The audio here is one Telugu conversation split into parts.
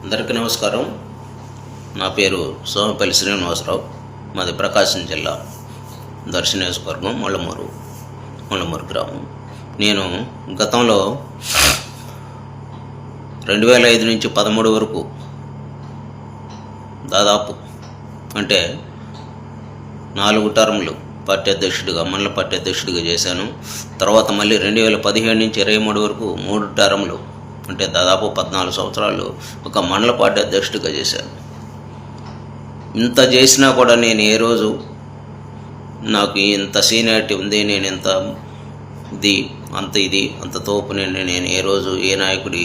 అందరికీ నమస్కారం. నా పేరు సోమపల్లి శ్రీనివాసరావు. మాది ప్రకాశం జిల్లా దర్శి నియోజకవర్గం ముళ్ళమూరు గ్రామం. నేను గతంలో 2005 నుంచి 13 వరకు దాదాపు అంటే 4 టర్ములు పార్టీ అధ్యక్షుడిగా మండల పార్టీ అధ్యక్షుడిగా చేశాను. తర్వాత మళ్ళీ 2017 నుంచి 23 వరకు 3 టర్ములు అంటే దాదాపు 14 సంవత్సరాలు ఒక మండల పార్టీ అధ్యక్షుడిగా చేశాను. ఇంత చేసినా కూడా నేను ఏ రోజు నాకు ఇంత సీనియారిటీ ఉంది, నేను ఇంత అంత తోపుని నేను ఏ రోజు ఏ నాయకుడి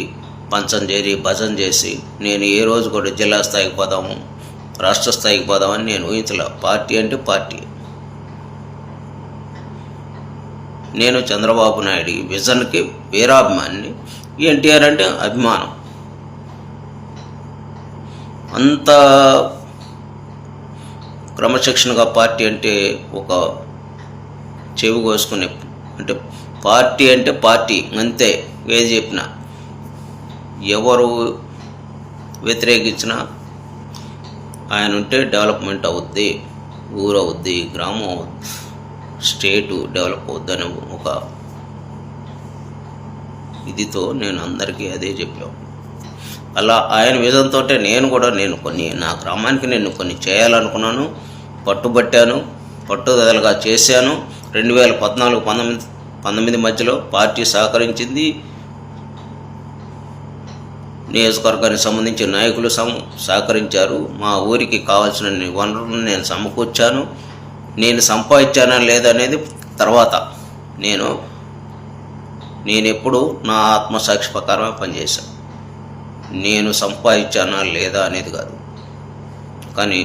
పంచం చేరి భజన చేసి నేను ఏ రోజు కూడా జిల్లా స్థాయికి పోదాము, రాష్ట్ర స్థాయికి పోదామని నేను ఊహించలే. పార్టీ అంటే పార్టీ. నేను చంద్రబాబు నాయుడు విజన్కి వీరాభిమాని, ఎన్టీఆర్ అంటే అభిమానం. అంత క్రమశిక్షణగా పార్టీ అంటే ఒక చెవి కోసుకునే అంటే పార్టీ అంటే పార్టీ అంతే. ఏది చెప్పినా ఎవరు వ్యతిరేకించినా ఆయన ఉంటే డెవలప్మెంట్ అవుద్ది, ఊరు అవుద్ది, గ్రామం అవుద్ది, స్టేటు డెవలప్ అవుద్ది అని ఒక ఇదితో నేను అందరికీ అదే చెప్పాను. అలా ఆయన విజన్తో నేను కొన్ని నా గ్రామానికి నేను కొన్ని చేయాలనుకున్నాను, పట్టుబట్టాను, పట్టుదలగా చేశాను. 2014-19 మధ్యలో పార్టీ సహకరించింది. నియోజకవర్గానికి సంబంధించిన నాయకులు సహకరించారు. మా ఊరికి కావాల్సిన వనరులను నేను సమకూర్చాను. నేను సంపాదించానా లేదనేది తర్వాత. నేను ఎప్పుడు నా ఆత్మసాక్షి ప్రకారమే పనిచేశాను. నేను సంపాదించానా లేదా అనేది కాదు. కానీ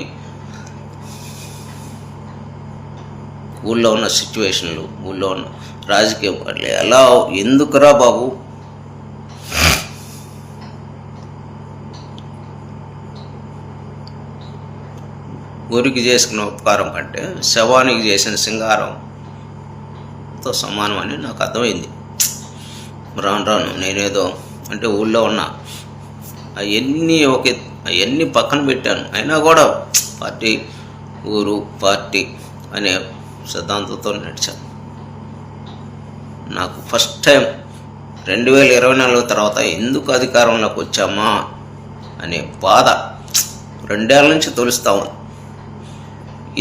ఊళ్ళో ఉన్న సిచ్యువేషన్లు, ఊళ్ళో ఉన్న రాజకీయం ఎలా ఎందుకురా బాబు, ఊరికి చేసుకున్న ఉపకారం కంటే శవానికి చేసిన సింగారంతో సమానం అని నాకు అర్థమైంది. రాను నేనేదో అంటే ఊళ్ళో ఉన్న అవన్నీ పక్కన పెట్టాను. అయినా కూడా పార్టీ, ఊరు, పార్టీ అనే సిద్ధాంతంతో నడిచాను. నాకు ఫస్ట్ టైం 2024 తర్వాత ఎందుకు అధికారంలోకి వచ్చామా అనే బాధ 2 ఏళ్ళ నుంచి తొలుస్తా ఉంది.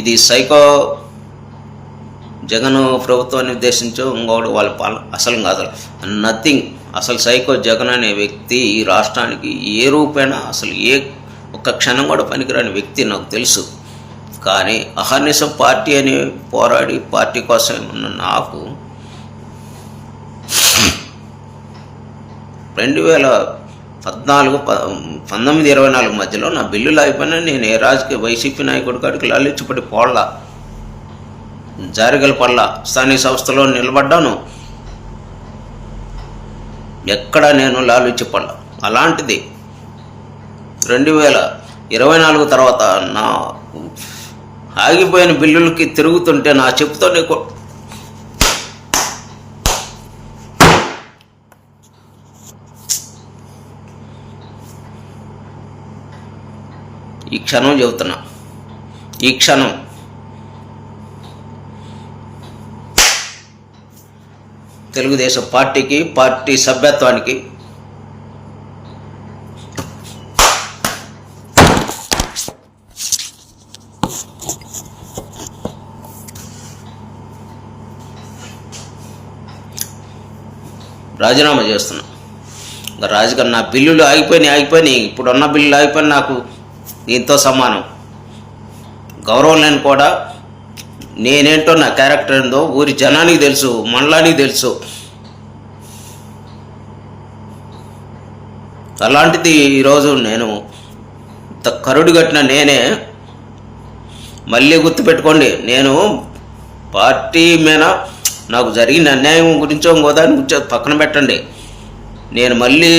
ఇది సైకో జగన్ ప్రభుత్వాన్ని ఉద్దేశించో ఇంకోటి వాళ్ళ పాలన అసలు కాదు, నథింగ్. అసలు సైకో జగన్ అనే వ్యక్తి ఈ రాష్ట్రానికి ఏ రూపైనా అసలు ఒక్క క్షణం కూడా పనికిరాని వ్యక్తి నాకు తెలుసు. కానీ అహర్నిశం పార్టీ అని పోరాడి పార్టీ కోసం ఉన్న నాకు 2019-24 మధ్యలో నా బిల్లులు అయిపోయినా నేను ఏ రాజకీయ వైసీపీ నాయకుడి కాడికి లాలిచ్చిపడి పోళ్ళ జారిగల పళ్ళ స్థానిక సంస్థలో నిలబడ్డాను. ఎక్కడ నేను లాలిచ్చిపడ్డ. అలాంటిది 2024 తర్వాత నా ఆగిపోయిన బిల్లులకి తిరుగుతుంటే నా చెప్పుతోనే ఈ క్షణం చెబుతున్నా, ఈ క్షణం తెలుగుదేశం పార్టీకి, పార్టీ సభ్యత్వానికి రాజీనామా చేస్తున్నా. రాజకీయ నా బిల్లులు ఆగిపోయినాయి. ఇప్పుడున్న బిల్లులు ఆగిపోయిన నాకు దీంతో సమానం. గౌరవం లేని కూడా నేనేంటో, నా క్యారెక్టర్ ఏందో ఊరి జనానికి తెలుసు, మండలానికి తెలుసు. అలాంటిది ఈరోజు నేను కరుడు కట్టిన నేనే మళ్ళీ గుర్తుపెట్టుకోండి. నేను పార్టీ మీద నాకు జరిగిన అన్యాయం గురించో ఇంకోదాని గురించో పక్కన పెట్టండి. నేను మళ్ళీ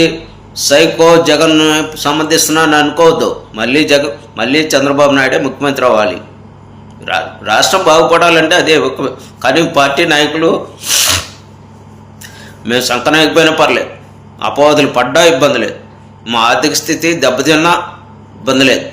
సైకో జగన్ సమర్థిస్తున్నాను అనుకోవద్దు. మళ్ళీ చంద్రబాబు నాయుడే ముఖ్యమంత్రి అవ్వాలి. రాష్ట్రం బాగుపడాలంటే అదే. కానీ పార్టీ నాయకులు మేము సంకనాయకపోయినా పర్లేదు, అపవాదులు పడ్డా ఇబ్బంది లేదు. మా ఆర్థిక స్థితి దెబ్బతిన్నా ఇబ్బంది లేదు.